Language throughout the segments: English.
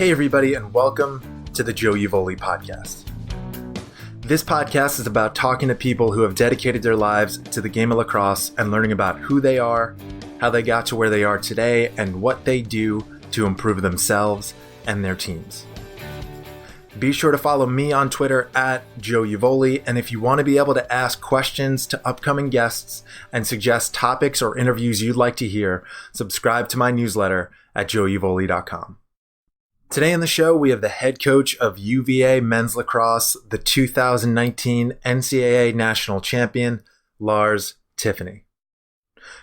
Hey everybody, and welcome to the Joe Uvoli podcast. This podcast is about talking to people who have dedicated their lives to the game of lacrosse and learning about who they are, how they got to where they are today, and what they do to improve themselves and their teams. Be sure to follow me on Twitter at Joe Uvoli, and if you want to be able to ask questions to upcoming guests and suggest topics or interviews you'd like to hear, subscribe to my newsletter at joeuvoli.com. Today on the show, we have the head coach of UVA men's lacrosse, the 2019 NCAA national champion, Lars Tiffany.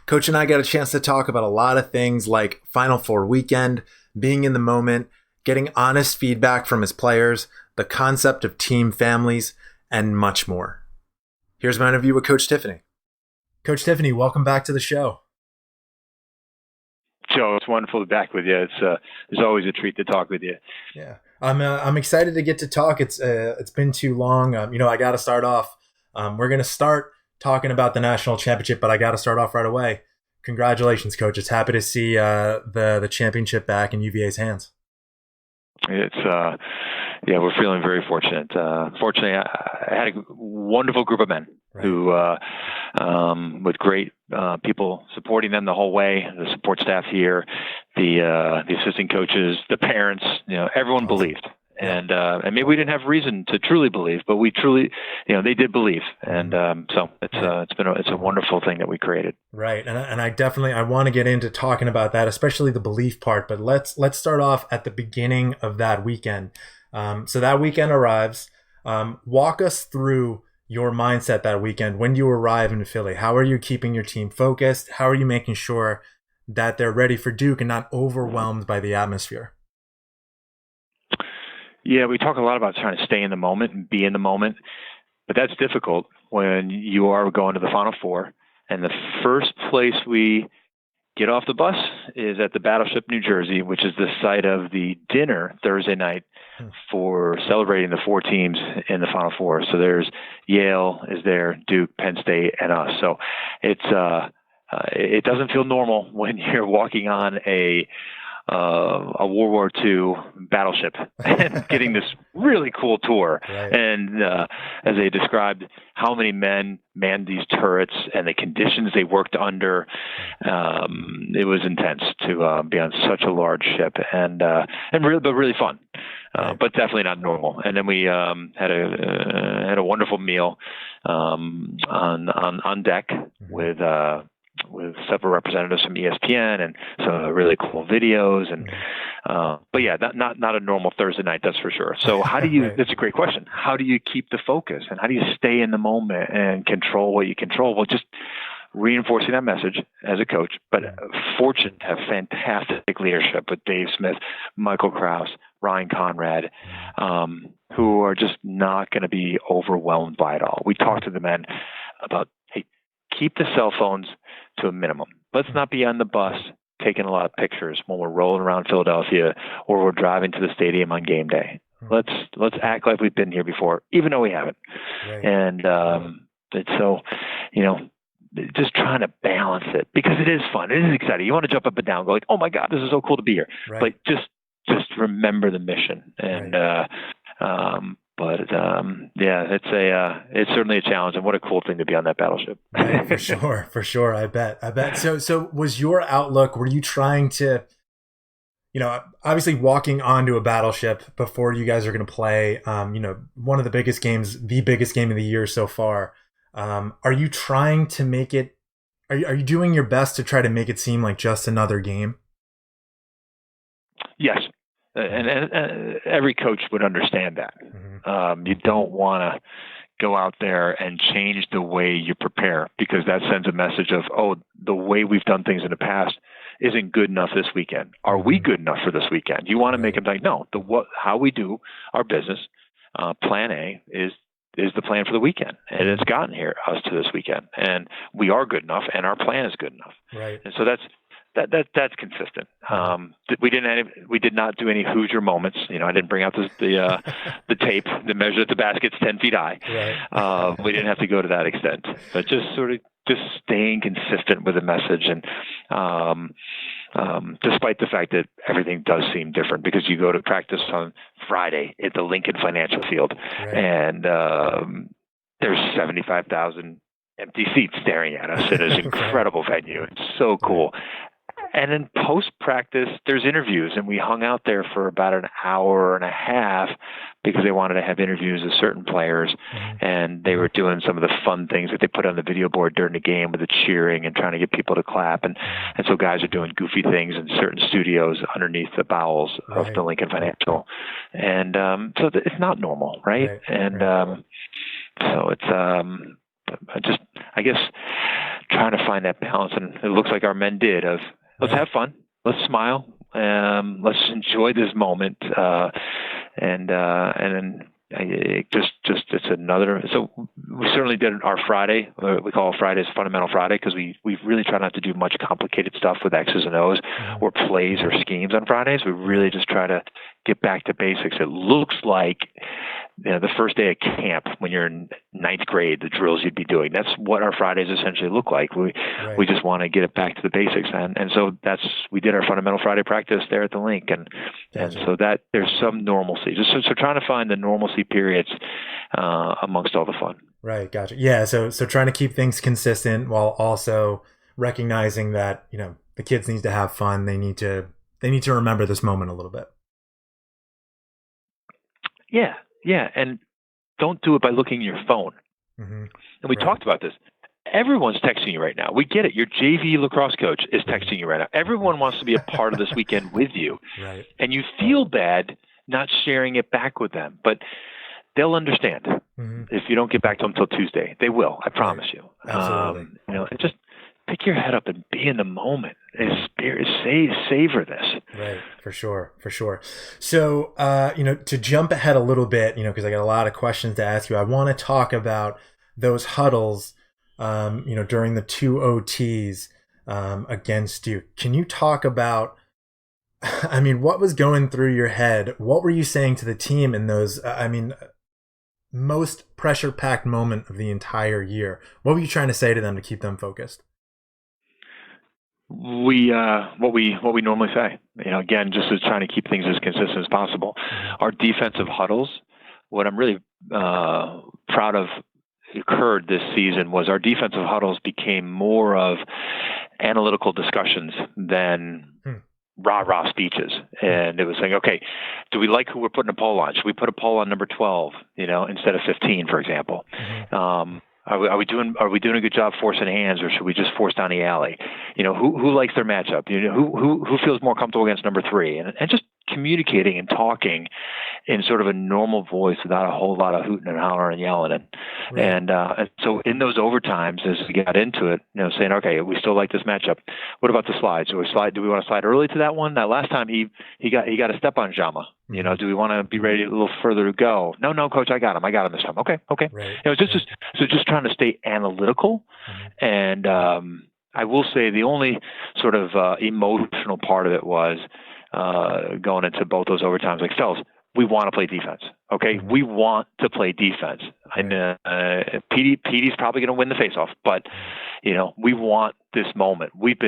Coach and I got a chance to talk about a lot of things like Final Four weekend, being in the moment, getting honest feedback from his players, the concept of team families, and much more. Here's my interview with Coach Tiffany. Coach Tiffany, welcome back to the show. Joe, it's wonderful to be back with you. It's always a treat to talk with you. Yeah, I'm excited to get to talk. It's been too long. I got to start off. We're gonna start talking about the national championship, but I got to start off right away. Congratulations, Coach. It's happy to see the championship back in UVA's hands. It's we're feeling very fortunate. Fortunately, I had a wonderful group of men who, with great people supporting them the whole way, the support staff here, the assistant coaches, the parents, everyone believed. And maybe we didn't have reason to truly believe, but we truly, they did believe. And so it's a wonderful thing that we created. Right. And I want to get into talking about that, especially the belief part, but let's start off at the beginning of that weekend. So that weekend arrives. Walk us through your mindset that weekend. When do you arrive in Philly? How are you keeping your team focused? How are you making sure that they're ready for Duke and not overwhelmed by the atmosphere? Yeah, we talk a lot about trying to stay in the moment and be in the moment, but that's difficult when you are going to the Final Four. And the first place we get off the bus is at the Battleship, New Jersey, which is the site of the dinner Thursday night for celebrating the four teams in the Final Four. So there's Yale is there, Duke, Penn State, and us. So it doesn't feel normal when you're walking on a World War II battleship and getting this really cool tour. Right. And as they described how many men manned these turrets and the conditions they worked under, it was intense to be on such a large ship but really fun. But definitely not normal. And then we had a wonderful meal on deck with several representatives from ESPN and some really cool videos. And but yeah, not a normal Thursday night, that's for sure. So how do you? Right. That's a great question. How do you keep the focus and how do you stay in the moment and control what you control? Well, just reinforcing that message as a coach, but fortunate to have fantastic leadership with Dave Smith, Michael Krause, Ryan Conrad, who are just not going to be overwhelmed by it all. We talked to the men about, hey, keep the cell phones to a minimum. Let's not be on the bus taking a lot of pictures when we're rolling around Philadelphia or we're driving to the stadium on game day. Let's act like we've been here before, even though we haven't. Right. And it's so, just trying to balance it because it is fun. It is exciting. You want to jump up and down, go like, oh my God, this is so cool to be here. Right. But just remember the mission. And, it's certainly a challenge, and what a cool thing to be on that battleship. Right, for sure. I bet. So was your outlook? Were you trying to, obviously walking onto a battleship before you guys are going to play, one of the biggest games, the biggest game of the year so far? Are you trying to make it? Are you doing your best to try to make it seem like just another game? Yes. And every coach would understand that. Mm-hmm. You don't want to go out there and change the way you prepare because that sends a message of, the way we've done things in the past isn't good enough this weekend. Are we good enough for this weekend? You want to make them like, no, how we do our business, plan A is the plan for the weekend. And it's gotten us to this weekend. And we are good enough and our plan is good enough. Right. And so that's consistent. We did not do any Hoosier moments. I didn't bring out the tape that measured the baskets 10 feet high. Right. We didn't have to go to that extent, but just sort of just staying consistent with the message, and despite the fact that everything does seem different, because you go to practice on Friday at the Lincoln Financial Field, right, and there's 75,000 empty seats staring at us. It is an incredible venue. It's so cool. And then post-practice, there's interviews, and we hung out there for about an hour and a half because they wanted to have interviews with certain players, and they were doing some of the fun things that they put on the video board during the game with the cheering and trying to get people to clap. And so guys are doing goofy things in certain studios underneath the bowels of the Lincoln Financial. And so it's not normal, right? And so it's I guess trying to find that balance, and it looks like our men did, of let's have fun, let's smile, let's enjoy this moment, and then it's another. So we certainly did our Friday. We call Fridays Fundamental Friday, because we really try not to do much complicated stuff with X's and O's or plays or schemes on Fridays. We really just try to get back to basics. It looks like the first day of camp when you're in ninth grade, the drills you'd be doing. That's what our Fridays essentially look like. We just want to get it back to the basics, and so we did our Fundamental Friday practice there at the link, and so that there's some normalcy. Just so trying to find the normalcy periods amongst all the fun. Right, gotcha. Yeah, so trying to keep things consistent while also recognizing that the kids need to have fun. They need to remember this moment a little bit. Yeah, and don't do it by looking at your phone. And we talked about this. Everyone's texting you right now. We get it. Your JV lacrosse coach is texting you right now. Everyone wants to be a part of this weekend with you. Right. And you feel bad not sharing it back with them, but they'll understand if you don't get back to them until Tuesday. They will. I promise you. Absolutely. Just pick your head up and be in the moment. Savor this. Right, for sure. So, to jump ahead a little bit, because I got a lot of questions to ask you. I want to talk about those huddles, during the 2 OTs against Duke. Can you talk about, what was going through your head? What were you saying to the team in those, most pressure-packed moment of the entire year? What were you trying to say to them to keep them focused? What we normally say, again, just as trying to keep things as consistent as possible. Our defensive huddles, what I'm really proud of occurred this season was our defensive huddles became more of analytical discussions than rah-rah speeches. And it was saying, okay, do we like who we're putting a poll on? Should we put a poll on number 12, instead of 15, for example? Are we doing a good job forcing hands, or should we just force down the alley? Who likes their matchup? Who feels more comfortable against number 3? And just communicating and talking in sort of a normal voice without a whole lot of hooting and hollering and yelling. And so in those overtimes, as we got into it, saying, okay, we still like this matchup. What about the slides? Do we want to slide early to that one? That last time he got a step on Jama. Do we want to be ready a little further to go? No, coach, I got him this time. Okay. Right. Just trying to stay analytical. And I will say the only sort of emotional part of it was going into both those overtimes. Like, fellas, we want to play defense. Okay, we want to play defense. And Petey's probably going to win the faceoff, but we want this moment. We've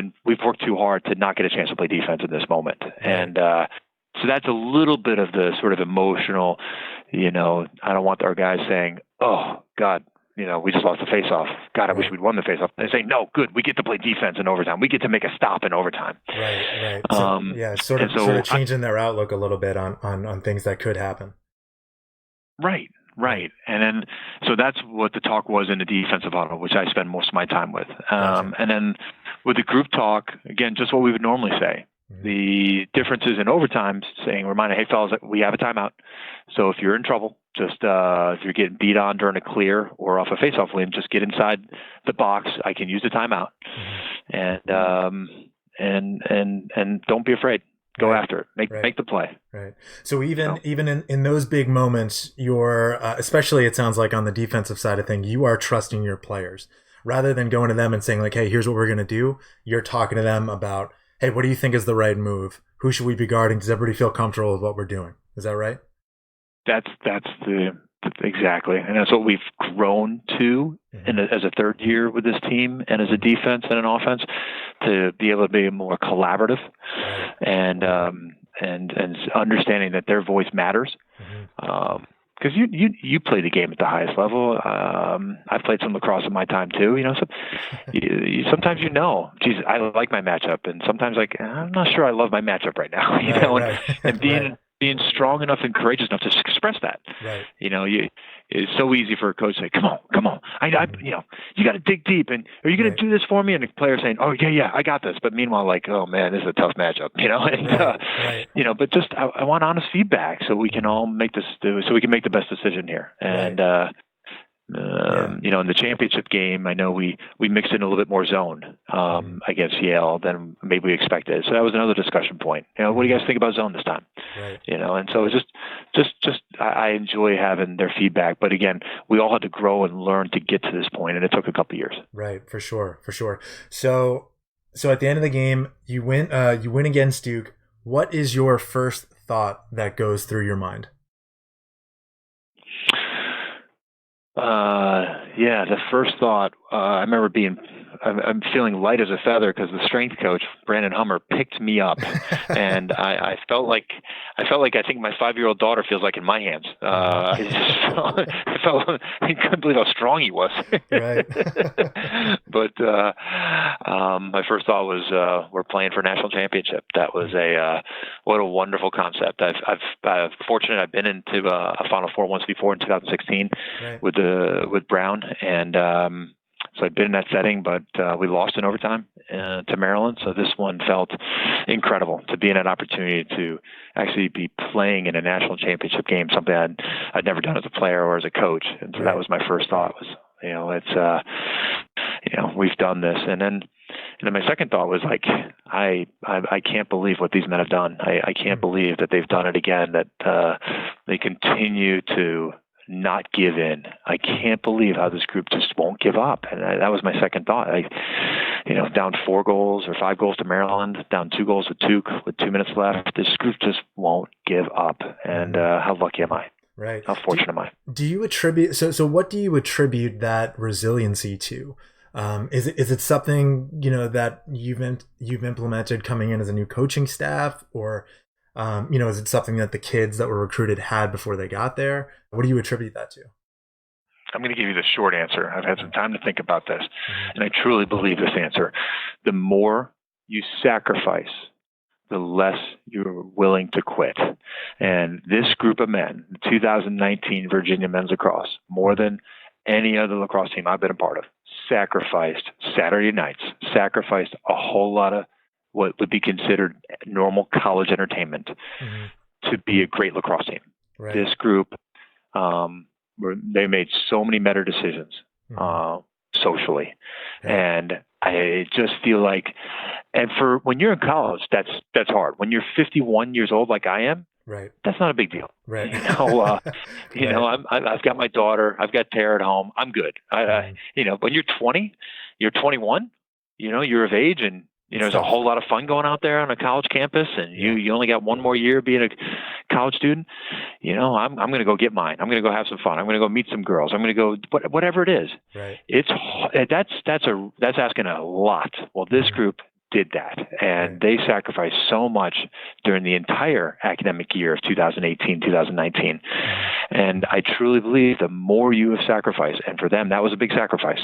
worked too hard to not get a chance to play defense in this moment, and so that's a little bit of the sort of emotional. I don't want our guys saying, "Oh God, we just lost the faceoff. God, I wish we'd won the faceoff." They say, "No, good. We get to play defense in overtime. We get to make a stop in overtime." Right. So, sort of changing their outlook a little bit on things that could happen. Right. And then, so that's what the talk was in the defensive huddle, which I spend most of my time with. And then with the group talk, again, just what we would normally say. The differences in overtime, reminding, hey, fellas, we have a timeout. So if you're in trouble, just if you're getting beat on during a clear or off a faceoff win, just get inside the box. I can use the timeout, and don't be afraid. Go after it. Make the play. Right. So even in those big moments, you're especially, it sounds like on the defensive side of things, you are trusting your players rather than going to them and saying like, hey, here's what we're going to do. You're talking to them about, hey, what do you think is the right move? Who should we be guarding? Does everybody feel comfortable with what we're doing? Is that right? That's the Exactly, and that's what we've grown to as a third year with this team, and as a defense and an offense, to be able to be more collaborative, and understanding that their voice matters. Because you play the game at the highest level. I've played some lacrosse in my time too. So sometimes geez, I like my matchup, and sometimes I'm not sure I love my matchup right now. And being strong enough and courageous enough to express that. It's so easy for a coach to say, "Come on, you got to dig deep, and are you going to do this for me?" And the player saying, "Oh yeah, I got this." But meanwhile, "Oh man, this is a tough matchup," But just I want honest feedback so we can all make the best decision here. And in the championship game, I know we mixed in a little bit more zone against Yale than maybe we expected. So that was another discussion point. What do you guys think about zone this time? And so it's just I enjoy having their feedback. But again, we all had to grow and learn to get to this point, and it took a couple of years. Right, for sure. So at the end of the game, you win against Duke. What is your first thought that goes through your mind? The first thought, I remember I'm feeling light as a feather because the strength coach, Brandon Hummer, picked me up, and I felt like I think my 5-year-old daughter feels like in my hands. I couldn't believe how strong he was. Right. But my first thought was we're playing for a national championship. That was what a wonderful concept. I've fortunate I've been into a Final Four once before in 2016 with Brown, and so I've been in that setting, but we lost in overtime to Maryland. So this one felt incredible to be in an opportunity to actually be playing in a national championship game, something I'd never done as a player or as a coach. And so that was my first thought was, we've done this. And then my second thought was I can't believe what these men have done. I can't believe that they've done it again, that they continue to not give in. I can't believe how this group just won't give up. And that was my second thought. Down 4 goals or 5 goals to Maryland, down 2 goals to Duke with 2 minutes left. This group just won't give up. And how lucky am I? Right. How fortunate am I? Do you attribute so what do you attribute that resiliency to? Is it something that you've implemented coming in as a new coaching staff, or is it something that the kids that were recruited had before they got there? What do you attribute that to? I'm going to give you the short answer. I've had some time to think about this, and I truly believe this answer. The more you sacrifice, the less you're willing to quit. And this group of men, the 2019 Virginia men's lacrosse, more than any other lacrosse team I've been a part of, sacrificed Saturday nights, sacrificed a whole lot of what would be considered normal college entertainment to be a great lacrosse team. Right. This group, they made so many better decisions socially. And I just feel like, and for when you're in college, that's hard. When you're 51 years old, like I am, right, that's not a big deal. Right. I've got my daughter, I've got Tara at home. I'm good. When you're 20, you're 21, you're of age, and there's a whole lot of fun going out there on a college campus, and you only got one more year being a college student. I'm going to go get mine. I'm going to go have some fun. I'm going to go meet some girls. I'm going to go whatever it is. Right. That's asking a lot. Well, this group did that, and they sacrificed so much during the entire academic year of 2018, 2019. And I truly believe the more you have sacrificed, and for them that was a big sacrifice,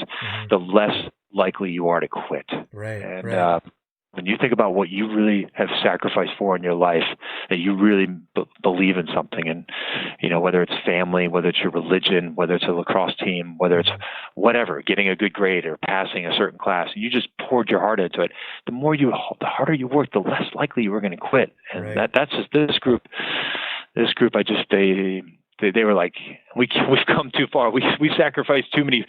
the less likely you are to quit. Right. And when you think about what you really have sacrificed for in your life, that you really believe in something, and whether it's family, whether it's your religion, whether it's a lacrosse team, whether it's whatever, getting a good grade or passing a certain class, you just poured your heart into it. The the harder you work, the less likely you were going to quit. And that's just this group. This group, they were like, we've come too far. We sacrificed too many,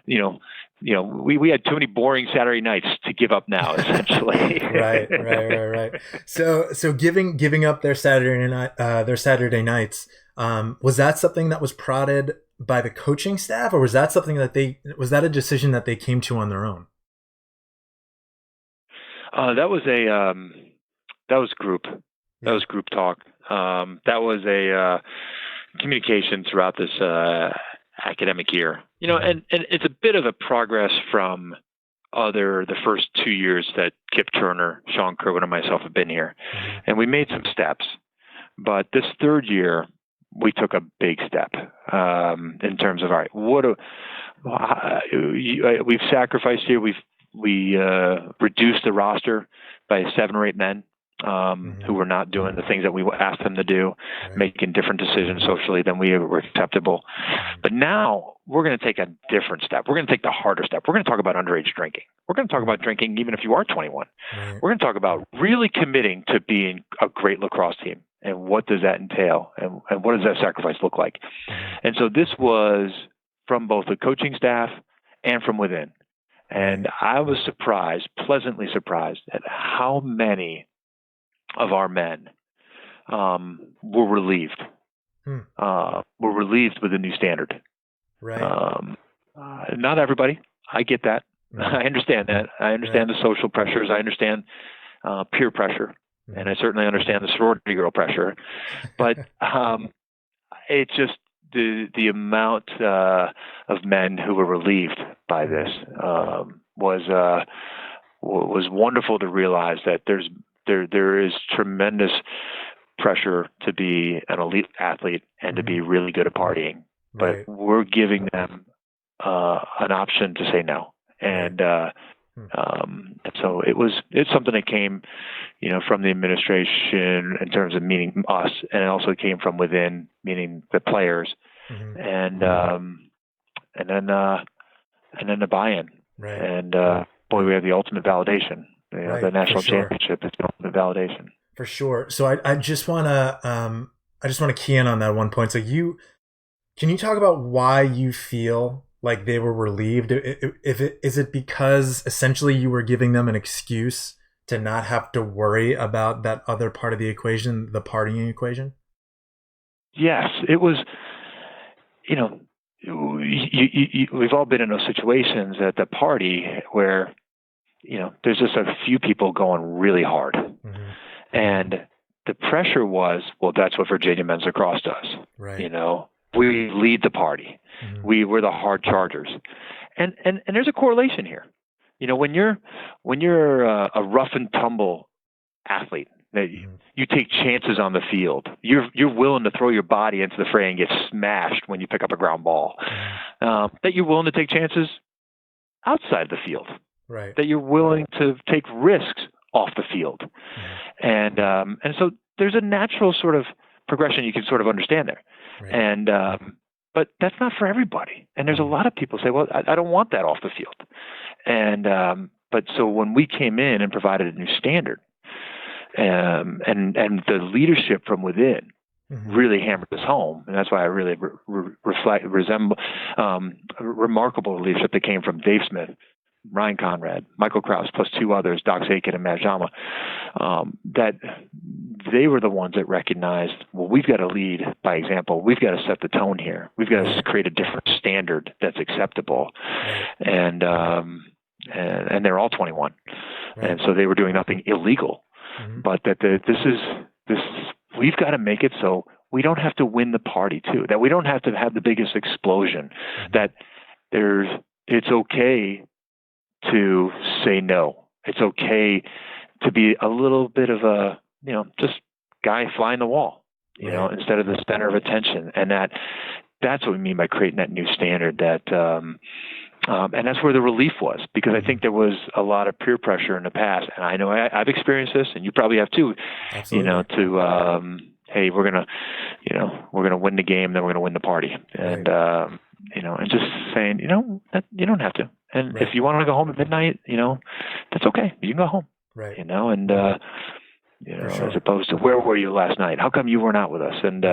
we had too many boring Saturday nights to give up now, essentially. Right. So giving up their Saturday nights, was that something that was prodded by the coaching staff, or was that something was that a decision that they came to on their own? That was group. That was group talk. That was communication throughout this academic year. And it's a bit of a progress from the first 2 years that Kip Turner, Sean Kerwin, and myself have been here. And we made some steps. But this third year, we took a big step in terms of, all right, we've sacrificed here. We reduced the roster by 7 or 8 men who were not doing the things that we asked them to do, making different decisions socially than we were acceptable. But now we're going to take a different step. We're going to take the harder step. We're going to talk about underage drinking. We're going to talk about drinking even if you are 21. We're going to talk about really committing to being a great lacrosse team. And what does that entail? And what does that sacrifice look like? And so this was from both the coaching staff and from within. And I was pleasantly surprised at how many of our men were relieved. Were relieved with the new standard. Not everybody. I get that. I understand that. I understand the social pressures. I understand peer pressure. And I certainly understand the sorority girl pressure. But it's just the amount of men who were relieved by this was wonderful to realize that there is tremendous pressure to be an elite athlete and to be really good at partying. But we're giving them an option to say no. And so it's something that came, from the administration in terms of meaning us, and it also came from within, meaning the players, and then the buy-in, and boy, we have the ultimate validation. The national championship is the ultimate validation. For sure. So I just want to key in on that one point. So can you talk about why you feel like they were relieved? Is it because essentially you were giving them an excuse to not have to worry about that other part of the equation, the partying equation? Yes, it was. We've all been in those situations at the party where, there's just a few people going really hard, and the pressure was, well, that's what Virginia men's lacrosse does. We lead the party. We were the hard chargers, and there's a correlation here. When you're a rough and tumble athlete, that you take chances on the field. You're willing to throw your body into the fray and get smashed when you pick up a ground ball. That you're willing to take chances outside the field. That you're willing to take risks off the field, and so there's a natural sort of progression you can sort of understand there. And but that's not for everybody. And there's a lot of people say, well, I don't want that off the field. And but so when we came in and provided a new standard, and the leadership from within really hammered this home, and that's why I really resemble remarkable leadership that came from Dave Smith, Ryan Conrad, Michael Krause, plus 2 others, Doc Zakin and Matt Jama, that they were the ones that recognized, well, we've got to lead by example. We've got to set the tone here. We've got to create a different standard that's acceptable. And they're all 21. And so they were doing nothing illegal. But that this we've got to make it so we don't have to win the party too, that we don't have to have the biggest explosion, that it's okay to say no. It's okay to be a little bit of a, just guy flying the wall, instead of the center of attention. And that's what we mean by creating that new standard that, and that's where the relief was, because I think there was a lot of peer pressure in the past. And I know I've experienced this, and you probably have too, to, hey, we're going to win the game, then we're going to win the party. And, and just saying, that you don't have to. And if you want to go home at midnight, that's okay. You can go home, and, as opposed to where were you last night? How come you weren't out with us? And,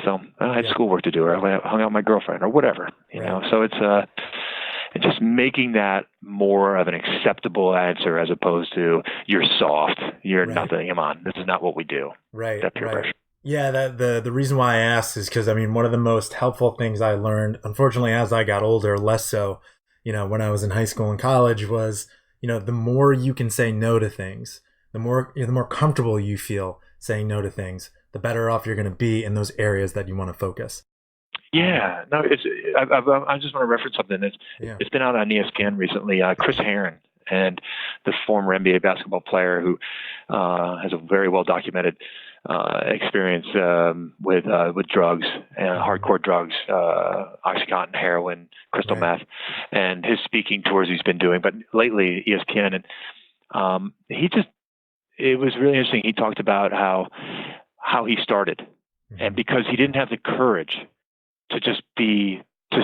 so I had schoolwork to do, or I hung out with my girlfriend or whatever, so it's just making that more of an acceptable answer as opposed to you're soft, you're nothing. Come on. This is not what we do. That peer pressure. Yeah, the reason why I asked is because, one of the most helpful things I learned, unfortunately, as I got older, less so, when I was in high school and college, was, the more you can say no to things, the more comfortable you feel saying no to things, the better off you're going to be in those areas that you want to focus. Yeah, no, I just want to reference something. It's been out on ESPN recently. Chris Herron, and the former NBA basketball player who has a very well documented experience with drugs, hardcore drugs, OxyContin, heroin, crystal meth, and his speaking tours he's been doing. But lately, ESPN, and it was really interesting. He talked about how he started, and because he didn't have the courage to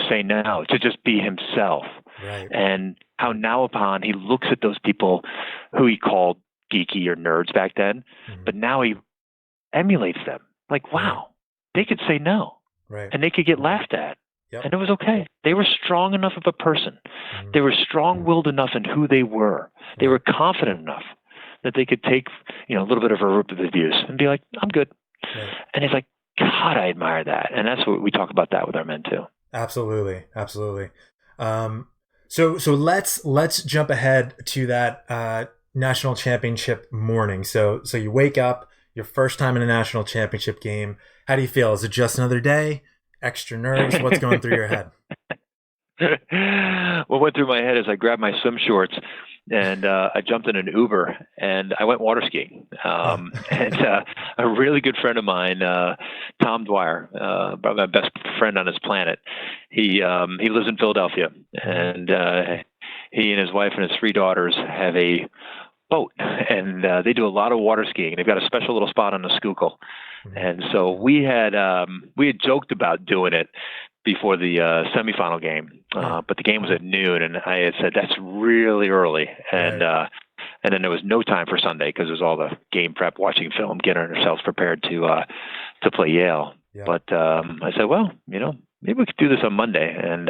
say no, to just be himself. Right. And how now upon he looks at those people who he called geeky or nerds back then, but now he emulates them. Like, wow, they could say no. Right. And they could get laughed at. Yep. And it was okay. They were strong enough of a person. They were strong-willed enough in who they were. They were confident enough that they could take, a little bit of abuse and be like, I'm good. Right. And he's like, God, I admire that. And that's what we talk about that with our men too. Absolutely. Absolutely. So let's jump ahead to that national championship morning. So you wake up, your first time in a national championship game. How do you feel? Is it just another day? Extra nerves? What's going through your head? What went through my head is I grabbed my swim shorts and I jumped in an Uber and I went water skiing. And a really good friend of mine, Tom Dwyer, probably my best friend on this planet, he lives in Philadelphia, and he and his wife and his 3 daughters have a boat, and they do a lot of water skiing. They've got a special little spot on the Schuylkill, and so we had joked about doing it before the semifinal game, but the game was at noon, and I had said that's really early, and then there was no time for Sunday because it was all the game prep, watching film, getting ourselves prepared to play Yale. Yeah. But I said, well, maybe we could do this on Monday, and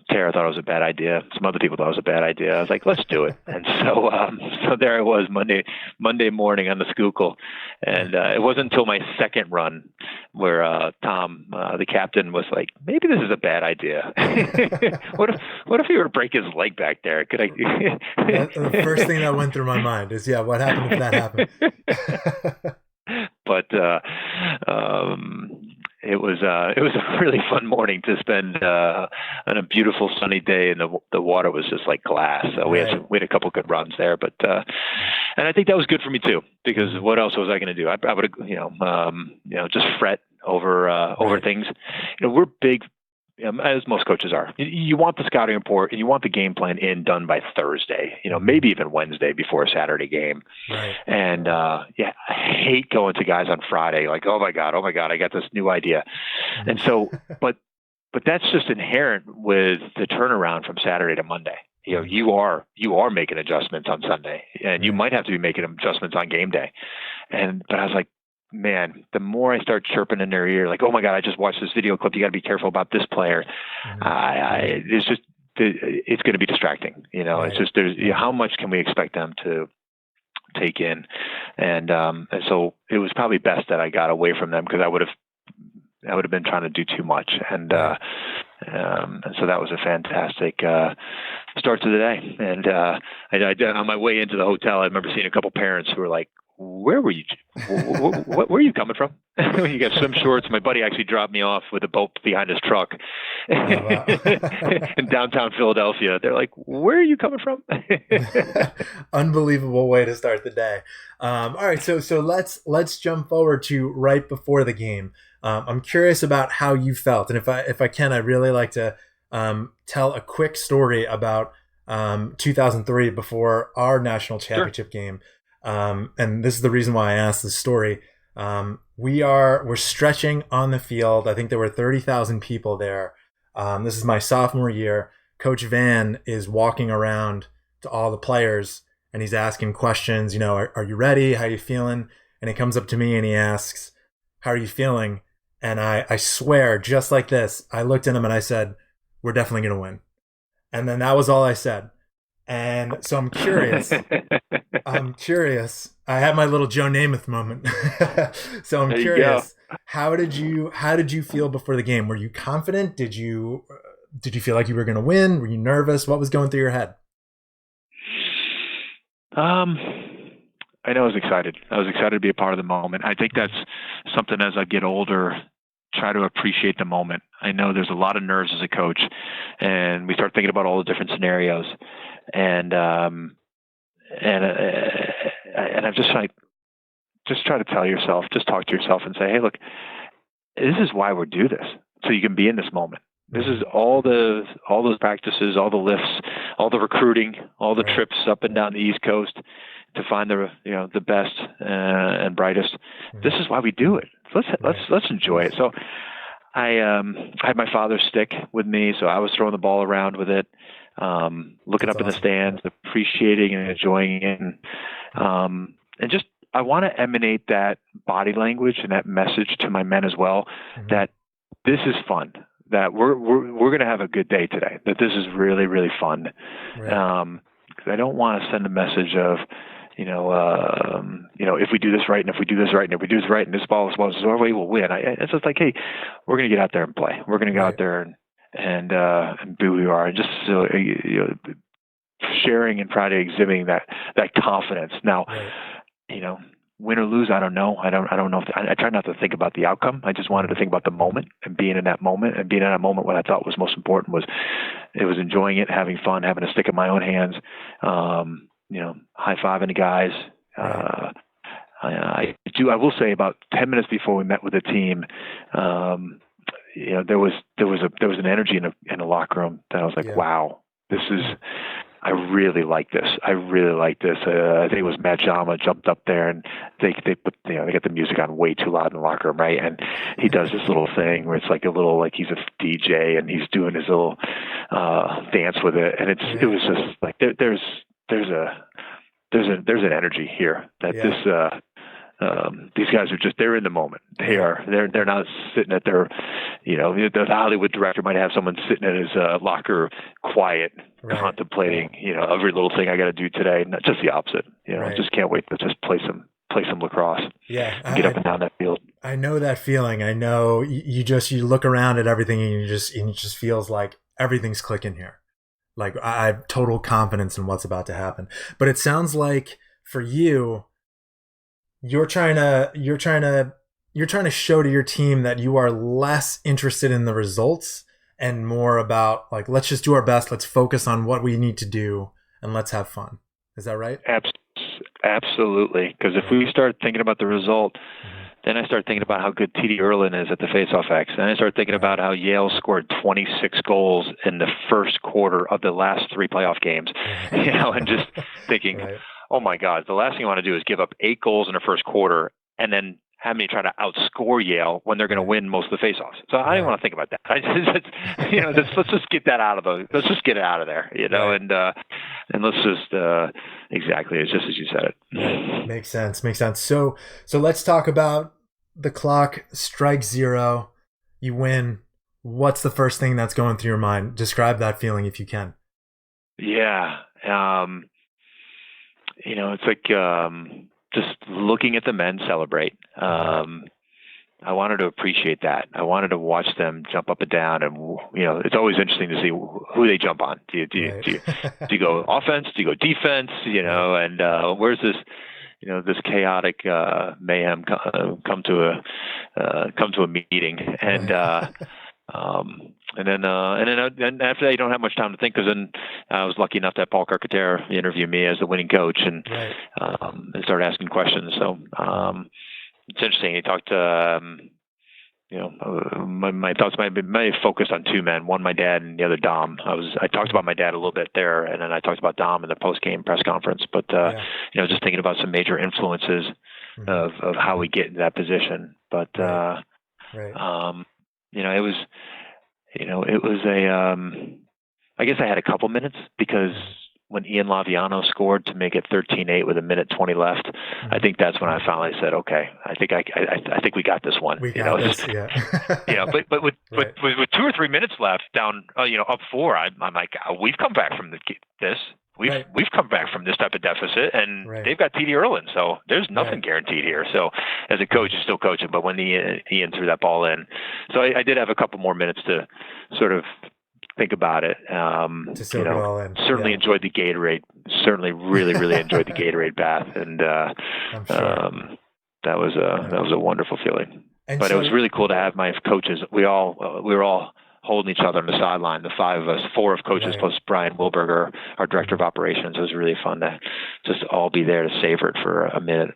Tara thought it was a bad idea. Some other people thought it was a bad idea. I was like, let's do it. And so there I was Monday morning on the Schuylkill. And it wasn't until my second run where Tom, the captain, was like, maybe this is a bad idea. What if he were to break his leg back there? Could I? The first thing that went through my mind is, what happened if that happened? But it was a really fun morning to spend on a beautiful sunny day, and the water was just like glass. So we had a couple good runs there, but and I think that was good for me too, because what else was I going to do? I would have just fret over things. We're big. As most coaches are, you want the scouting report and you want the game plan done by Thursday, maybe even Wednesday before a Saturday game. Right. And, I hate going to guys on Friday, like, oh my God, I got this new idea. And so, but that's just inherent with the turnaround from Saturday to Monday. You are making adjustments on Sunday, and you might have to be making adjustments on game day. But I was like, man, the more I start chirping in their ear, like, oh my God, I just watched this video clip. You got to be careful about this player. It's going to be distracting. It's just, how much can we expect them to take in? And so it was probably best that I got away from them, because I would have been trying to do too much. And so that was a fantastic start to the day. And I on my way into the hotel, I remember seeing a couple parents who were like, where were you? Where are you coming from? You got swim shorts. My buddy actually dropped me off with a boat behind his truck in downtown Philadelphia. They're like, where are you coming from? Unbelievable way to start the day. All right, so let's jump forward to right before the game. I'm curious about how you felt, and if I can, I'd really like to tell a quick story about 2003 before our national championship game. And this is the reason why I asked this story. We're stretching on the field. I think there were 30,000 people there. This is my sophomore year. Coach Van is walking around to all the players, and he's asking questions. Are you ready? How are you feeling? And he comes up to me and he asks, how are you feeling? And I swear, just like this, I looked at him and I said, we're definitely going to win. And then that was all I said. And so I'm curious. I had my little Joe Namath moment. So I'm curious. How did you feel before the game? Were you confident? Did you feel like you were going to win? Were you nervous? What was going through your head? I know I was excited. I was excited to be a part of the moment. I think that's something as I get older, try to appreciate the moment. I know there's a lot of nerves as a coach, and we start thinking about all the different scenarios, and I'm just like, just try to tell yourself, just talk to yourself and say, hey, look, this is why we do this, so you can be in this moment. This is all those practices, all the lifts, all the recruiting, all the trips up and down the East Coast to find the best and brightest. This is why we do it. Let's enjoy it. So I had my father's stick with me, so I was throwing the ball around with it, looking up in the stands, appreciating and enjoying it, and just I want to emanate that body language and that message to my men as well, that this is fun, that we're going to have a good day today, that this is really, really fun. Right. I don't want to send a message of, if we do this right, and if we do this right, and if we do this right, and this ball is our way, we'll win. It's just like, hey, we're going to get out there and play. We're going to go out there and be who we are, and just sharing and try to exhibiting that confidence. Now, win or lose, I don't know. I don't know. I try not to think about the outcome. I just wanted to think about the moment and being in that moment. And being in that moment, what I thought was most important was enjoying it, having fun, having a stick in my own hands. High-fiving the guys. I will say about 10 minutes before we met with the team, there was an energy in the locker room that I was like, wow, I really like this. I think it was Matt Jama jumped up there, and they put, they got the music on way too loud in the locker room, right? And he does this little thing where it's like like he's a DJ and he's doing his little dance with it, and it was just like there's an energy here that these guys are they're in the moment. They're not sitting at their, the Hollywood director might have someone sitting in his locker, quiet, contemplating, every little thing I got to do today. Not just the opposite. I just can't wait to just play some lacrosse. Yeah, and get up and down that field. I know that feeling. I know you look around at everything and it just feels like everything's clicking here. Like I have total confidence in what's about to happen. But it sounds like for you, you're trying to show to your team that you are less interested in the results and more about like, let's just do our best. Let's focus on what we need to do and let's have fun. Is that right? Absolutely. Because if we start thinking about the result, then I start thinking about how good T.D. Erlin is at the faceoff X. Then I start thinking about how Yale scored 26 goals in the first quarter of the last 3 playoff games, and just thinking, oh my God, the last thing I want to do is give up 8 goals in the first quarter and then have me try to outscore Yale when they're going to win most of the faceoffs. So I didn't want to think about that. Let's just get that out of let's just get it out of there, and let's just exactly, it's just as you said it. Makes sense. So let's talk about the clock strikes 0, you win. What's the first thing that's going through your mind? Describe that feeling if you can. Yeah. It's like just looking at the men celebrate. I wanted to appreciate that. I wanted to watch them jump up and down, and it's always interesting to see who they jump on. Do you go offense? Do you go defense? And where's this? This chaotic mayhem come to a meeting, and then after that, you don't have much time to think, because then I was lucky enough that Paul Carcaterra interviewed me as the winning coach and started asking questions. So it's interesting. He talked to, my thoughts might have focused on 2 men, one my dad and the other Dom. I talked about my dad a little bit there, and then I talked about Dom in the post-game press conference. But just thinking about some major influences of how we get into that position. But it was I guess I had a couple minutes, because when Ian Laviano scored to make it 13-8 with 1:20 left, I think that's when I finally said, okay, I think we got this one. We got this, but with 2 or 3 minutes left down, up 4, I'm like, we've come back from this. We've come back from this type of deficit, and they've got T.D. Erlin, so there's nothing guaranteed here. So as a coach, you're still coaching, but when Ian threw that ball in, so I did have a couple more minutes to sort of think about it. To soak it all in. Certainly enjoyed the Gatorade certainly really enjoyed the Gatorade bath, and I'm sure. that was a wonderful feeling. And but so, it was really cool to have my coaches. We were all holding each other on the sideline, the five of us, four of coaches plus Brian Wilberger, our director of operations. It was really fun to just all be there to savor it for a minute.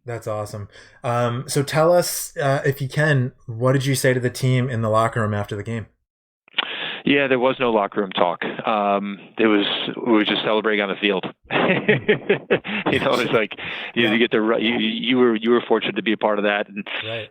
That's awesome. So tell us, if you can, what did you say to the team in the locker room after the game? Yeah, there was no locker room talk. We were just celebrating on the field. It's like you get to you were fortunate to be a part of that, and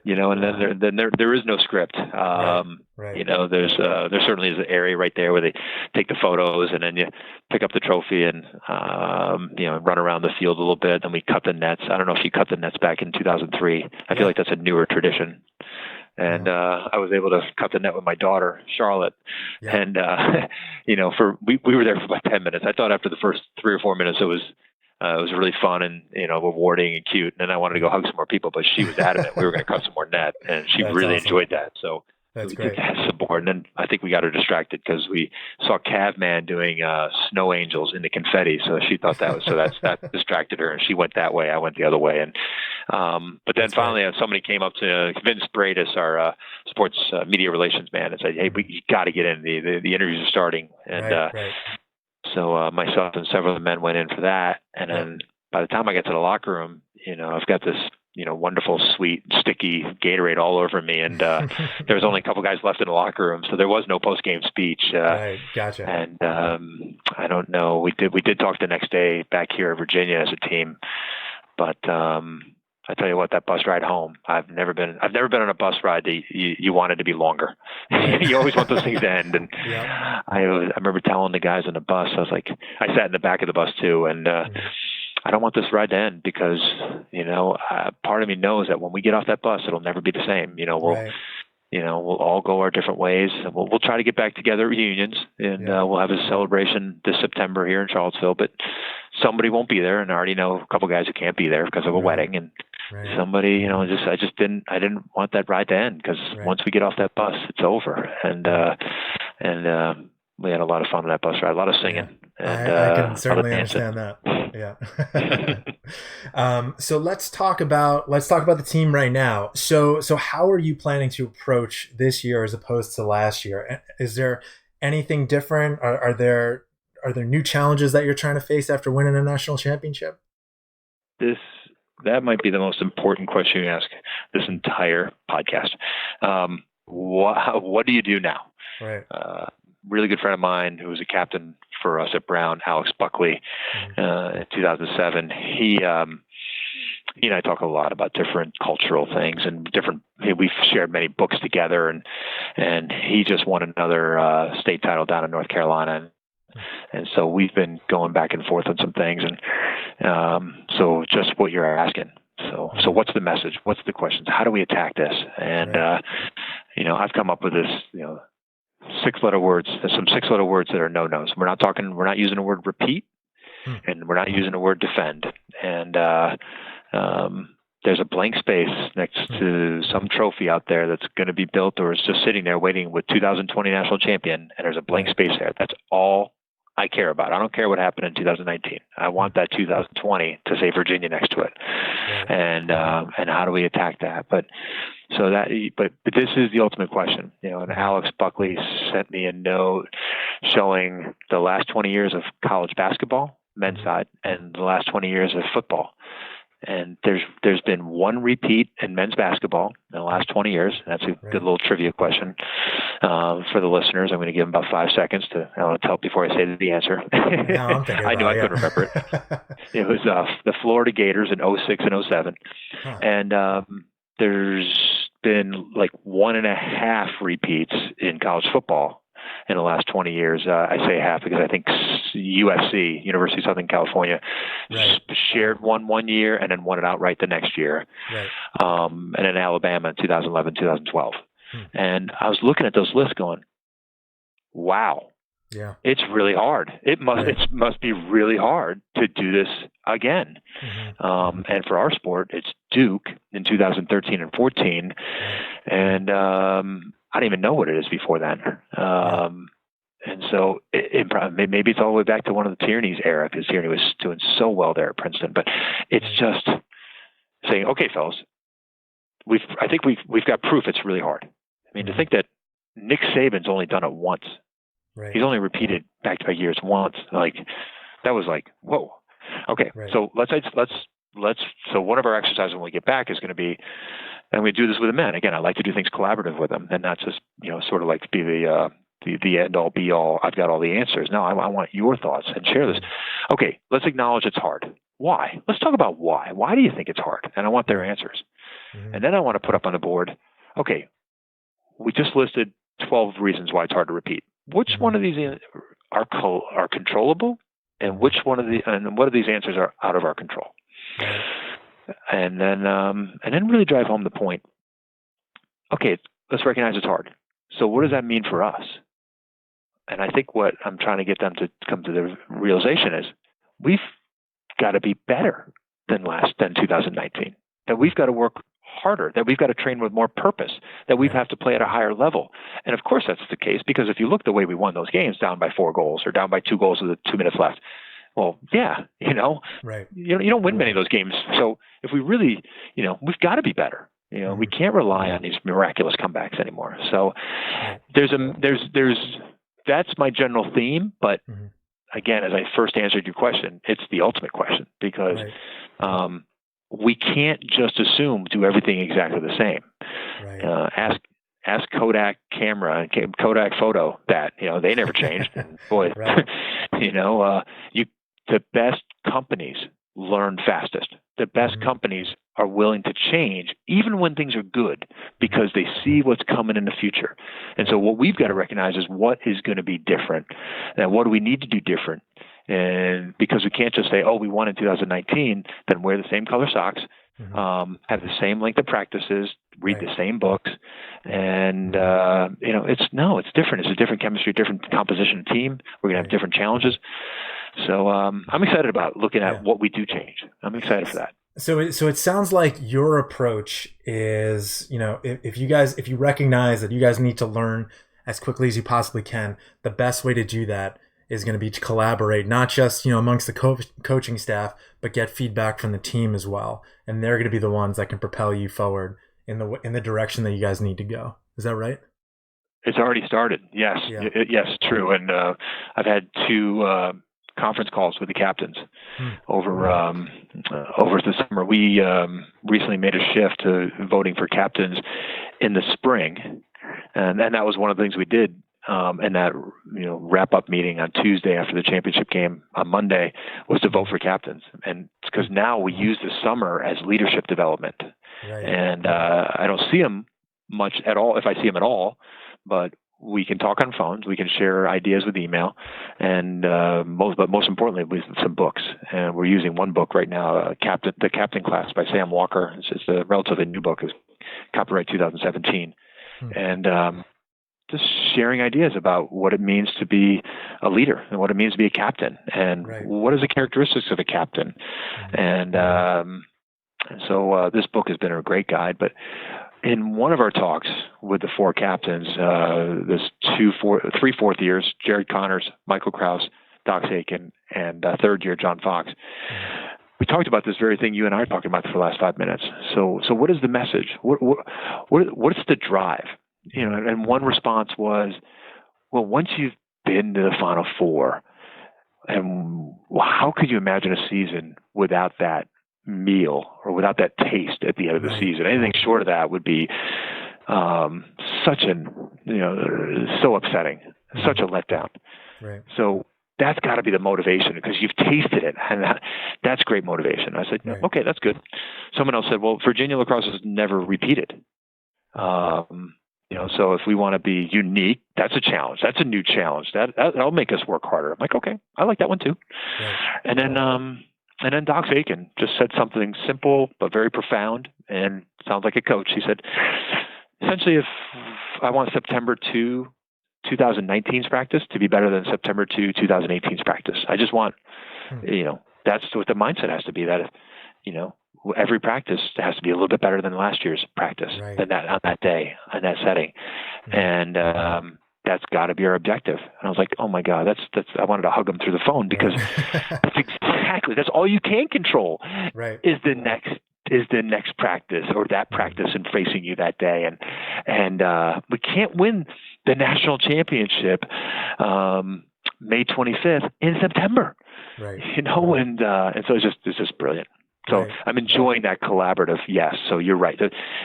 and then there is no script. There's there certainly is an area right there where they take the photos, and then you pick up the trophy and run around the field a little bit. Then we cut the nets. I don't know if you cut the nets back in 2003. I feel like that's a newer tradition. And I was able to cut the net with my daughter, Charlotte. Yeah. And we were there for about 10 minutes. I thought after the first 3 or 4 minutes it was really fun and rewarding and cute. And then I wanted to go hug some more people, but she was adamant we were going to cut some more net, and she really enjoyed that. So we did that some more. And then I think we got her distracted because we saw Cavman doing snow angels in the confetti. So she thought that distracted her, and she went that way. I went the other way. And but then finally somebody came up to Vince Bradis, our sports media relations man, and said, "Hey, you got to get in. The interviews are starting." And so myself and several of the men went in for that. And then by the time I get to the locker room, I've got this wonderful, sweet, sticky Gatorade all over me. And there was only a couple guys left in the locker room, so there was no post-game speech. Gotcha. And I don't know. We did talk the next day back here in Virginia as a team, but I tell you what, that bus ride home, I've never been on a bus ride that you wanted to be longer. You always want those things to end. And I remember telling the guys on the bus, I was like, I sat in the back of the bus too, and I don't want this ride to end because, part of me knows that when we get off that bus, it'll never be the same. We'll all go our different ways. We'll try to get back together at reunions, and we'll have a celebration this September here in Charlottesville. But somebody won't be there, and I already know a couple guys who can't be there because of a wedding. And somebody, I didn't want that ride to end because once we get off that bus, it's over. And we had a lot of fun on that bus ride, a lot of singing. And, I can certainly understand that. So let's talk about the team right now. So how are you planning to approach this year as opposed to last year? Is there anything different? Are there new challenges that you're trying to face after winning a national championship? That might be the most important question you ask this entire podcast. What do you do now? Right. Really good friend of mine who was a captain for us at Brown, Alex Buckley, in 2007. He and I talk a lot about different cultural things and we've shared many books together, and he just won another state title down in North Carolina. And so we've been going back and forth on some things. And so just what you're asking. So what's the message? What's the questions? How do we attack this? And, I've come up with this, 6-letter words. There's some 6-letter words that are no-nos. We're not using the word repeat, and we're not using the word defend. And there's a blank space next to some trophy out there that's going to be built or is just sitting there waiting with 2020 national champion, and there's a blank space there. That's all I care about. I don't care what happened in 2019. I want that 2020 to say Virginia next to it. And how do we attack that? But this is the ultimate question, and Alex Buckley sent me a note showing the last 20 years of college basketball, men's side, and the last 20 years of football. And there's been one repeat in men's basketball in the last 20 years. That's a good little trivia question for the listeners. I'm going to give them about 5 seconds to tell before I say the answer. No, I knew I couldn't remember it. It was the Florida Gators in 06 and 07. And there's been like 1.5 repeats in college football in the last 20 years. I say half because I think USC, University of Southern California, shared one year and then won it outright the next year. And then Alabama in 2011, 2012. And I was looking at those lists going, wow, it's really hard. It must be really hard to do this again. And for our sport, it's Duke in 2013 and 14. And I didn't even know what it is before then. And so maybe it's all the way back to one of the Tierney's era, because Tierney was doing so well there at Princeton. But it's just saying, okay, fellas, I think we've got proof it's really hard. I mean, to think that Nick Saban's only done it once. Right. He's only repeated back-to-back years once. Like, that was like, whoa. Okay, so so one of our exercises when we get back is going to be, and we do this with the men. Again, I like to do things collaborative with them, and not just, sort of like to be the end all be all. I've got all the answers. No, I want your thoughts and share this. Okay, let's acknowledge it's hard. Why? Let's talk about why. Why do you think it's hard? And I want their answers. And then I want to put up on the board, okay, we just listed 12 reasons why it's hard to repeat. Which one of these are controllable, and what of these answers are out of our control? And then really drive home the point. Okay, let's recognize it's hard. So what does that mean for us? And I think what I'm trying to get them to come to the realization is we've got to be better than 2019. That we've got to work harder, that we've got to train with more purpose, that we have to play at a higher level. And of course that's the case, because if you look the way we won those games, down by 4 goals or down by 2 goals with 2 minutes left, well, yeah, you don't win many of those games. So if we really, we've got to be better. We can't rely on these miraculous comebacks anymore. So there's that's my general theme. But again, as I first answered your question, it's the ultimate question, because we can't just do everything exactly the same. Ask Kodak camera and Kodak photo that, they never changed. And boy, the best companies learn fastest. The best companies are willing to change even when things are good, because they see what's coming in the future. And so what we've got to recognize is what is going to be different, and what do we need to do different. And because we can't just say, oh, we won in 2019, then wear the same color socks, have the same length of practices, read the same books. And, it's different. It's a different chemistry, different composition of team. We're going to have different challenges. So I'm excited about looking at what we do change. I'm excited for that. So it sounds like your approach is, if you recognize that you guys need to learn as quickly as you possibly can, the best way to do that is going to be to collaborate, not just, amongst the coaching staff, but get feedback from the team as well. And they're going to be the ones that can propel you forward in the direction that you guys need to go. Is that right? It's already started. Yes. Yeah. Yes, true. And I've had 2 conference calls with the captains over the summer. We recently made a shift to voting for captains in the spring, and that was one of the things we did in that wrap up meeting on Tuesday after the championship game on Monday, was to vote for captains. And it's because now we use the summer as leadership development, and I don't see them much at all, if I see them at all, but we can talk on phones. We can share ideas with email, and most importantly, with some books. And we're using one book right now, The Captain Class by Sam Walker. It's a relatively new book. It's copyright 2017, and just sharing ideas about what it means to be a leader and what it means to be a captain, and what is the characteristics of a captain. And so this book has been a great guide. But in one of our talks with the 4 captains, there's 3 fourth years, Jared Connors, Michael Krause, Doc Aiken, and 3rd year, John Fox. We talked about this very thing you and I are talking about for the last 5 minutes. So what is the message? What's the drive? And one response was, well, once you've been to the Final Four, and how could you imagine a season without that meal or without that taste at the end of the season? Anything short of that would be so upsetting, such a letdown. So that's got to be the motivation, because you've tasted it, and that's great motivation. I said, okay, that's good. Someone else said, well, Virginia lacrosse has never repeated. So if we want to be unique, that's a challenge. That's a new challenge. That'll make us work harder. I'm like, okay, I like that one too. And then Doc Aiken just said something simple but very profound, and sounds like a coach. He said, essentially, if I want September 2, 2019's practice to be better than September 2, 2018's practice. I just want, that's what the mindset has to be, that, every practice has to be a little bit better than last year's practice, than that on that day, in that setting. And that's got to be our objective. And I was like, oh my God, that's, I wanted to hug him through the phone because that's all you can control right. is the next practice or that practice and facing you that day. And we can't win the national championship, May 25th in September, right. And so it's just brilliant. So right. I'm enjoying that collaborative. Yes. So you're right.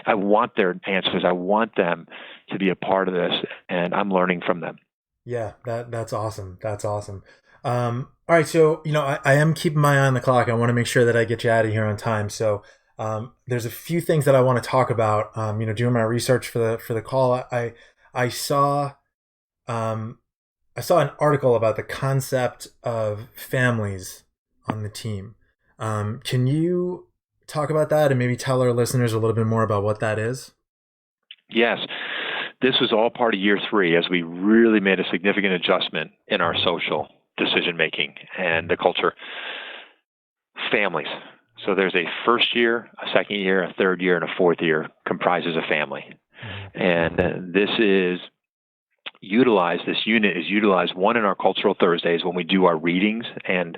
I want their answers. I want them to be a part of this, and I'm learning from them. Yeah, that's awesome. That's awesome. All right. So, I am keeping my eye on the clock. I want to make sure that I get you out of here on time. So, there's a few things that I want to talk about. Doing my research for the call, I saw an article about the concept of families on the team. Can you talk about that and maybe tell our listeners a little bit more about what that is? Yes. This was all part of year 3 as we really made a significant adjustment in our social decision-making and the culture. Families. So there's a first year, a second year, a third year, and a fourth year comprises a family. And this unit is utilized, one, in our Cultural Thursdays when we do our readings, and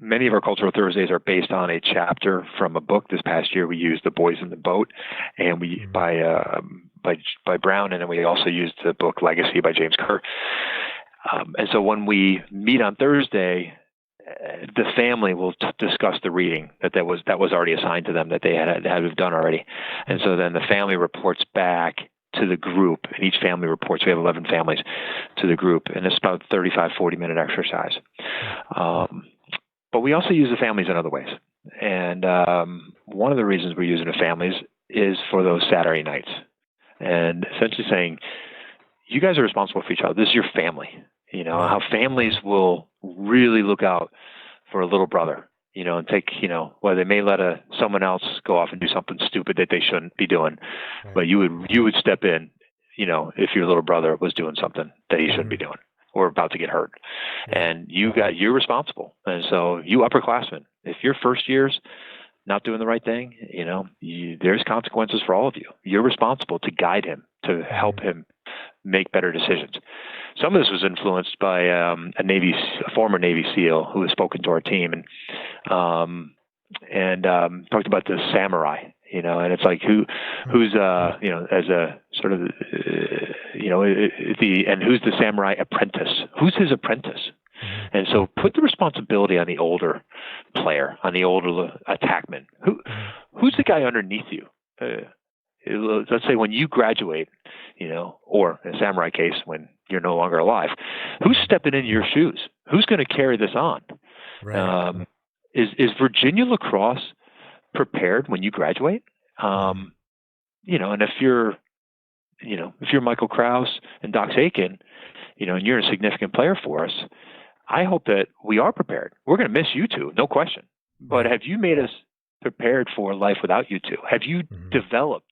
many of our Cultural Thursdays are based on a chapter from a book. This past year, we used The Boys in the Boat, and by Brown, and then we also used the book Legacy by James Kerr. And so when we meet on Thursday, the family will discuss the reading that was already assigned to them that they had done already, and so then the family reports back to the group, and each family reports. We have 11 families to the group, and it's about 35, 40-minute exercise. But we also use the families in other ways. And one of the reasons we're using the families is for those Saturday nights. And essentially saying, you guys are responsible for each other. This is your family. How families will really look out for a little brother, and take, well, they may let someone else go off and do something stupid that they shouldn't be doing. Right. But you would step in, if your little brother was doing something that he shouldn't be doing, or about to get hurt. And you're responsible. And so you upperclassmen, if your first year's not doing the right thing, there's consequences for all of you. You're responsible to guide him, to help him make better decisions. Some of this was influenced by a former Navy SEAL who has spoken to our team and talked about the samurai, and it's like who's as a sort of and who's the samurai apprentice? Who's his apprentice? And so put the responsibility on the older player, on the older attackman. Who's the guy underneath you? Let's say when you graduate, or in a samurai case, when you're no longer alive, who's stepping into your shoes? Who's going to carry this on? Right. Is Virginia Lacrosse prepared when you graduate? And if you're Michael Krause and Doc Sakin, and you're a significant player for us, I hope that we are prepared. We're going to miss you two, no question. But have you made us prepared for life without you two? Have you developed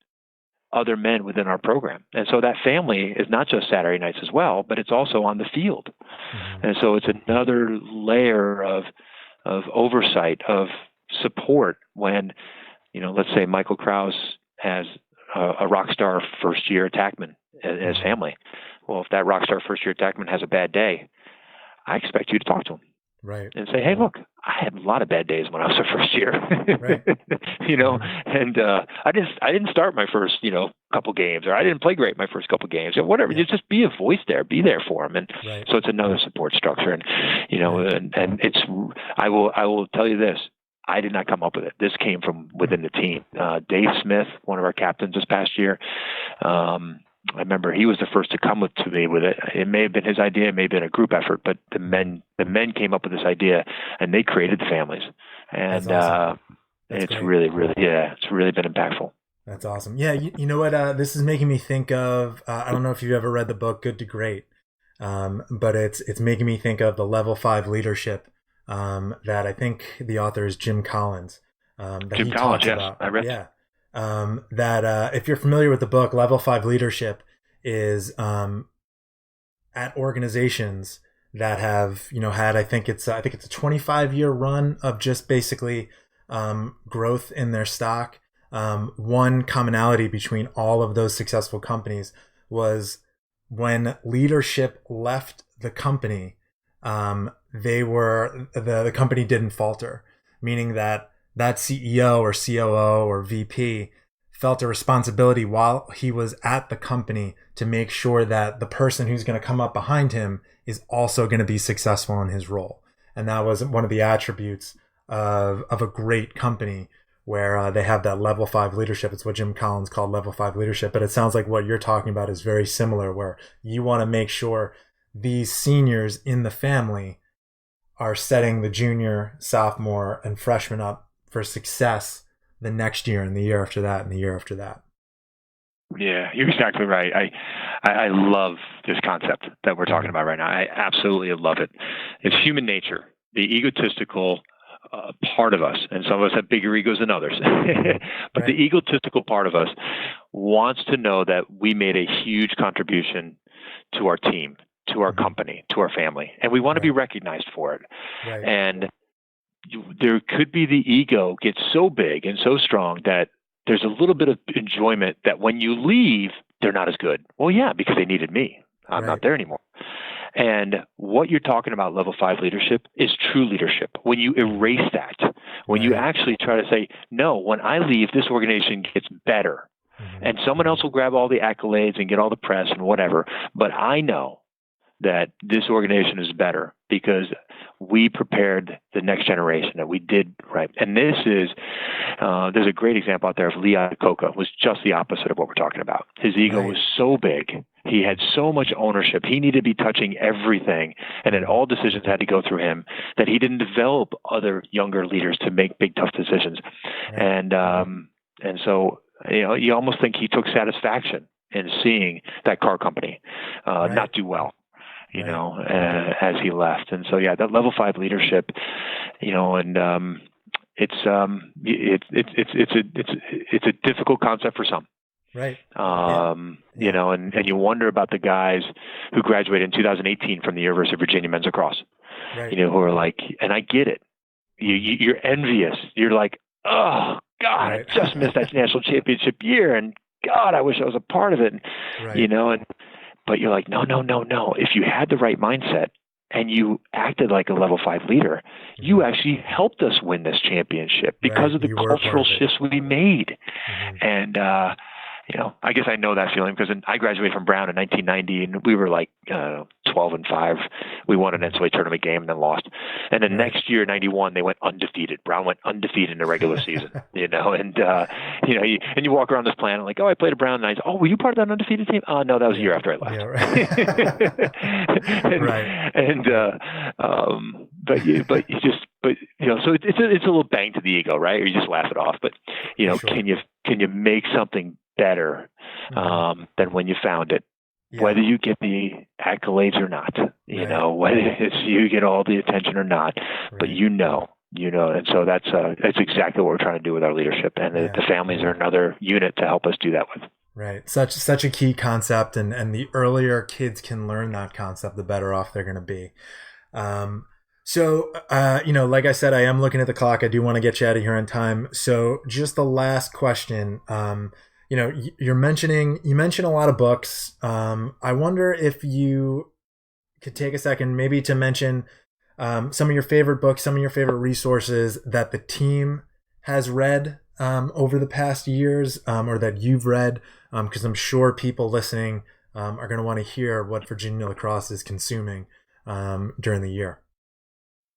other men within our program? And so that family is not just Saturday nights as well, but it's also on the field. And so it's another layer of oversight, of support when, let's say Michael Krause has a rock star first year attackman as family. Well, if that rock star first year attackman has a bad day, I expect you to talk to him. Right. And say, hey, look, I had a lot of bad days when I was a first year, right. And I didn't start my first, couple games, or I didn't play great my first couple games, or whatever. You just be a voice there, be there for them. And so it's another support structure. And, and it's, I will tell you this, I did not come up with it. This came from within the team. Dave Smith, one of our captains this past year, I remember he was the first to come to me with it. It may have been his idea, it may have been a group effort, but the men came up with this idea, and they created the families. And awesome. It's great. It's really been impactful. That's awesome. Yeah, you know what? This is making me think of. I don't know if you've ever read the book Good to Great, but it's making me think of the Level 5 leadership that I think the author is Jim Collins. Jim Collins, yes, I read. Yeah. That if you're familiar with the book, Level 5 leadership is at organizations that have had I think it's a 25-year run of just basically growth in their stock. One commonality between all of those successful companies was when leadership left the company, the company didn't falter, meaning that CEO or COO or VP felt a responsibility while he was at the company to make sure that the person who's going to come up behind him is also going to be successful in his role. And that was one of the attributes of a great company, where they have that level 5 leadership. It's what Jim Collins called level 5 leadership. But it sounds like what you're talking about is very similar, where you want to make sure these seniors in the family are setting the junior, sophomore, and freshman up for success the next year and the year after that and the year after that. Yeah, you're exactly right. I love this concept that we're talking about right now. I absolutely love it. It's human nature, the egotistical part of us, and some of us have bigger egos than others, but the egotistical part of us wants to know that we made a huge contribution to our team, to our company, to our family, and we want to be recognized for it. And there could be the ego gets so big and so strong that there's a little bit of enjoyment that when you leave, they're not as good. Well, yeah, because they needed me. I'm not there anymore. And what you're talking about, level 5 leadership, is true leadership. When you erase that, when you actually try to say, no, when I leave, this organization gets better. And someone else will grab all the accolades and get all the press and whatever. But I know that this organization is better because we prepared the next generation, that we did right. And this is, there's a great example out there of Lee Iacocca, was just the opposite of what we're talking about. His ego was so big. He had so much ownership. He needed to be touching everything, and then all decisions had to go through him, that he didn't develop other younger leaders to make big, tough decisions. And so, you almost think he took satisfaction in seeing that car company not do well. As he left. And so, that level 5 leadership, and it's a difficult concept for some. Right. And you wonder about the guys who graduated in 2018 from the University of Virginia men's lacrosse, who are like, and I get it. You're envious. You're like, oh God, I just missed that national championship year. And God, I wish I was a part of it. But you're like, no. If you had the right mindset and you acted like a level 5 leader, you actually helped us win this championship because of the cultural shifts we made. And, I guess I know that feeling because I graduated from Brown in 1990 and we were like 12-5. We won an NCAA tournament game and then lost. And then next year, 91, they went undefeated. Brown went undefeated in the regular season, and you walk around this planet like, oh, I played at Brown. And were you part of that undefeated team? Oh, no, that was a year after I left. So it's a little bang to the ego, right? Or you just laugh it off. But, can you make something better than when you found it, whether you get the accolades or not, whether it's you get all the attention or not, but and so that's exactly what we're trying to do with our leadership, and the families are another unit to help us do that with. Right. Such a key concept, and the earlier kids can learn that concept, the better off they're going to be. So, like I said, I am looking at the clock. I do want to get you out of here on time. So just the last question, you mentioned a lot of books. I wonder if you could take a second maybe to mention some of your favorite books, some of your favorite resources that the team has read over the past years, or that you've read, because I'm sure people listening are going to want to hear what Virginia Lacrosse is consuming during the year.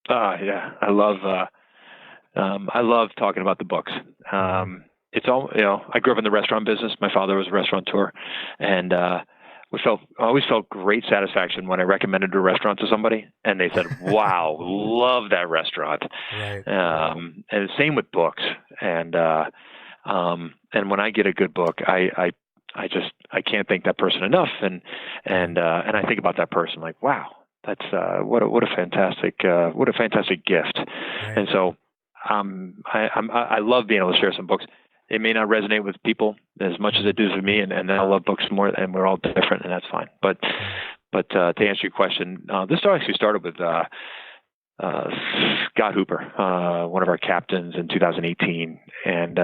I love talking about the books. It's all, I grew up in the restaurant business. My father was a restaurateur, and I always felt great satisfaction when I recommended a restaurant to somebody and they said, wow, love that restaurant. Right. And the same with books. And when I get a good book, I can't thank that person enough. And I think about that person like, wow, that's what a fantastic gift. Right. And so I love being able to share some books. It may not resonate with people as much as it does with me, and I love books more, and we're all different, and that's fine. But to answer your question, this actually started with Scott Hooper, one of our captains in 2018, and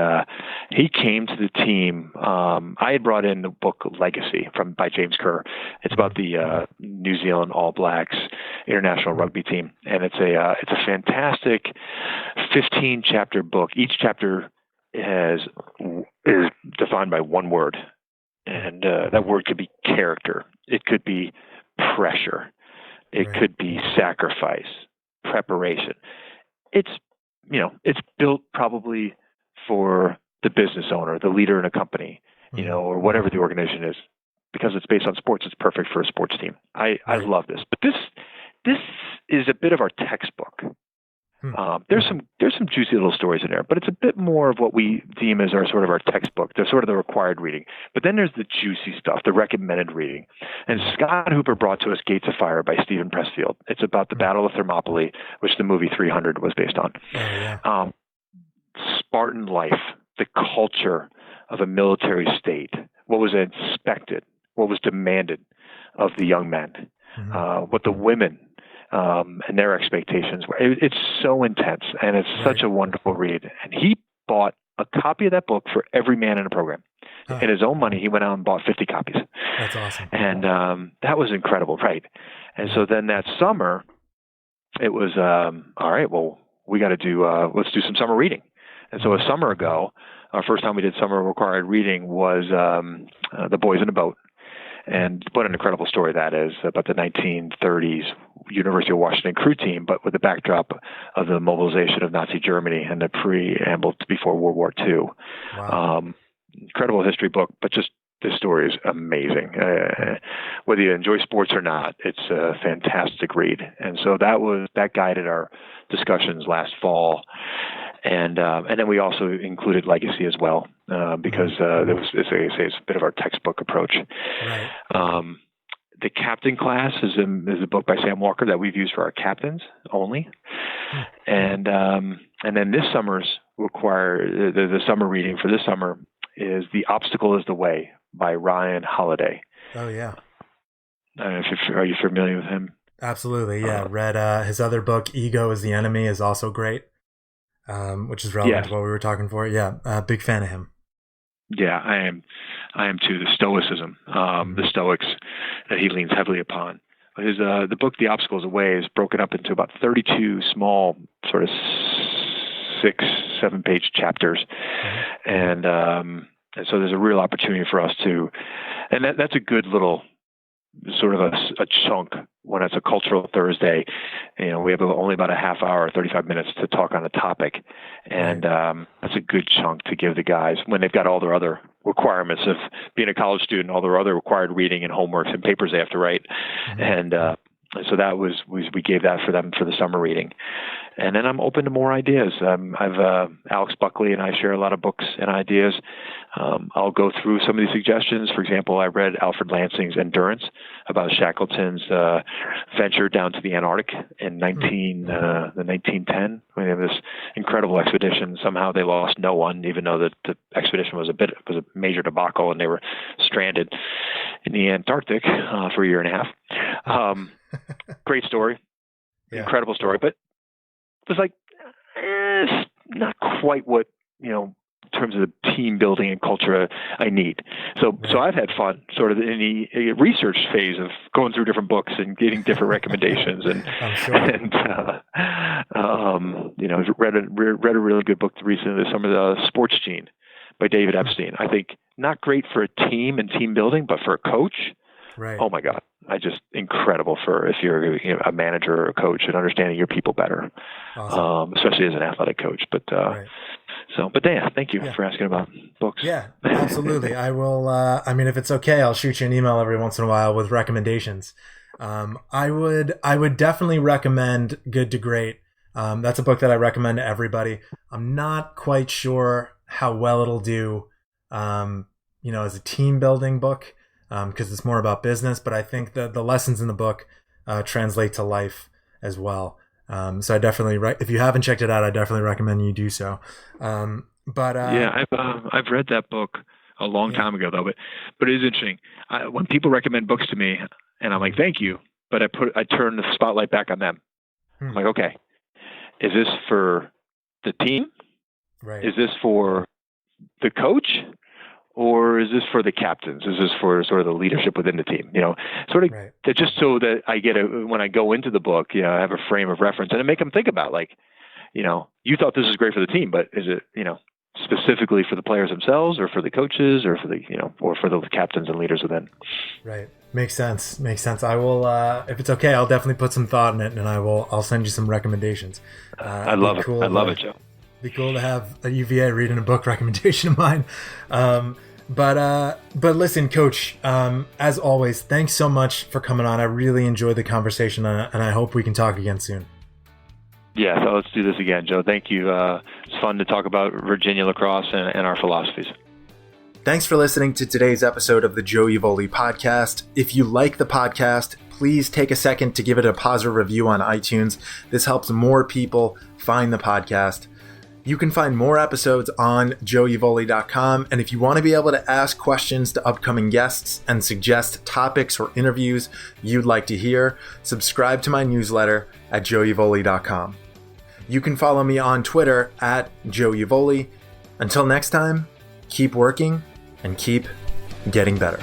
he came to the team. I had brought in the book Legacy by James Kerr. It's about the New Zealand All Blacks international rugby team, and it's a fantastic 15-chapter book. Each chapter is defined by one word, and that word could be character. It could be pressure. It could be sacrifice. Preparation. It's built probably for the business owner, the leader in a company, or whatever the organization is, because it's based on sports. It's perfect for a sports team. I love this, but this is a bit of our textbook. There's some juicy little stories in there, but it's a bit more of what we deem as our textbook. They're sort of the required reading. But then there's the juicy stuff, the recommended reading. And Scott Hooper brought to us Gates of Fire by Stephen Pressfield. It's about the Battle of Thermopylae, which the movie 300 was based on. Spartan life, the culture of a military state, what was expected, what was demanded of the young men, what the women and their expectations were. It's so intense, and it's such a wonderful read. And he bought a copy of that book for every man in the program. In his own money, he went out and bought 50 copies. That's awesome. And that was incredible, right? And so then that summer, it was, all right, well, we got to let's do some summer reading. And so a summer ago, our first time we did summer required reading was The Boys in a Boat. And what an incredible story that is, about the 1930s University of Washington crew team, but with the backdrop of the mobilization of Nazi Germany and the preamble before World War II. Wow. Incredible history book, but just this story is amazing. Whether you enjoy sports or not, it's a fantastic read. And so that guided our discussions last fall. And then we also included Legacy as well, because it's a bit of our textbook approach. Right. The Captain Class is a book by Sam Walker that we've used for our captains only. And then this summer's the summer reading for this summer is The Obstacle is the Way by Ryan Holiday. Oh, yeah. Are you familiar with him? Absolutely, yeah. Read his other book, Ego is the Enemy, is also great, which is relevant to what we were talking for. Yeah, big fan of him. Yeah, I am too. The Stoicism, the Stoics that he leans heavily upon. His the book, The Obstacle is the Way, is broken up into about 32 small, sort of 6-7 page chapters, and so there's a real opportunity for us to, and that's a good little sort of a chunk when it's a cultural Thursday. We have only about a half hour, 35 minutes to talk on a topic, and that's a good chunk to give the guys when they've got all their other requirements of being a college student, all their other required reading and homeworks and papers they have to write, and so that was we gave that for them for the summer reading. And then I'm open to more ideas. I've Alex Buckley and I share a lot of books and ideas. I'll go through some of these suggestions. For example, I read Alfred Lansing's Endurance about Shackleton's venture down to the Antarctic in 1910. When they had this incredible expedition. Somehow they lost no one, even though the expedition was a major debacle, and they were stranded in the Antarctic for a year and a half. Great story, incredible story, but it was like it's not quite what in terms of the team building and culture I need. So I've had fun sort of in the research phase of going through different books and getting different recommendations and read a really good book recently this summer, The Sports Gene by David Epstein. I think not great for a team and team building, but for a coach, oh my God, incredible for if you're a manager or a coach and understanding your people better, especially as an athletic coach. But but Dan, thank you for asking about books. Yeah, absolutely. I will. If it's okay, I'll shoot you an email every once in a while with recommendations. I would definitely recommend Good to Great. That's a book that I recommend to everybody. I'm not quite sure how well it'll do, as a team building book. Because it's more about business, but I think the lessons in the book translate to life as well. So I definitely, if you haven't checked it out, I definitely recommend you do so. I've read that book a long time ago though, but it is interesting. When people recommend books to me, and I'm like, thank you, but I turn the spotlight back on them. I'm like, okay, is this for the team? Right. Is this for the coach? Or is this for the captains? Is this for sort of the leadership within the team? Sort of right. just so that I get when I go into the book, I have a frame of reference and I make them think about you thought this was great for the team, but is it, specifically for the players themselves or for the coaches or for the, or for the captains and leaders within? Right. Makes sense. I will, if it's okay, I'll definitely put some thought in it, and I'll send you some recommendations. I love it. Cool I love it, Joe. Be cool to have a UVA reading a book recommendation of mine. But listen, Coach, as always, thanks so much for coming on. I really enjoyed the conversation, and I hope we can talk again soon. Yeah, so let's do this again, Joe. Thank you. It's fun to talk about Virginia lacrosse and our philosophies. Thanks for listening to today's episode of the Joe Uvoli podcast. If you like the podcast, please take a second to give it a positive review on iTunes. This helps more people find the podcast. You can find more episodes on joeuvoli.com, and if you want to be able to ask questions to upcoming guests and suggest topics or interviews you'd like to hear, subscribe to my newsletter at joeuvoli.com. You can follow me on Twitter at joeuvoli. Until next time, keep working and keep getting better.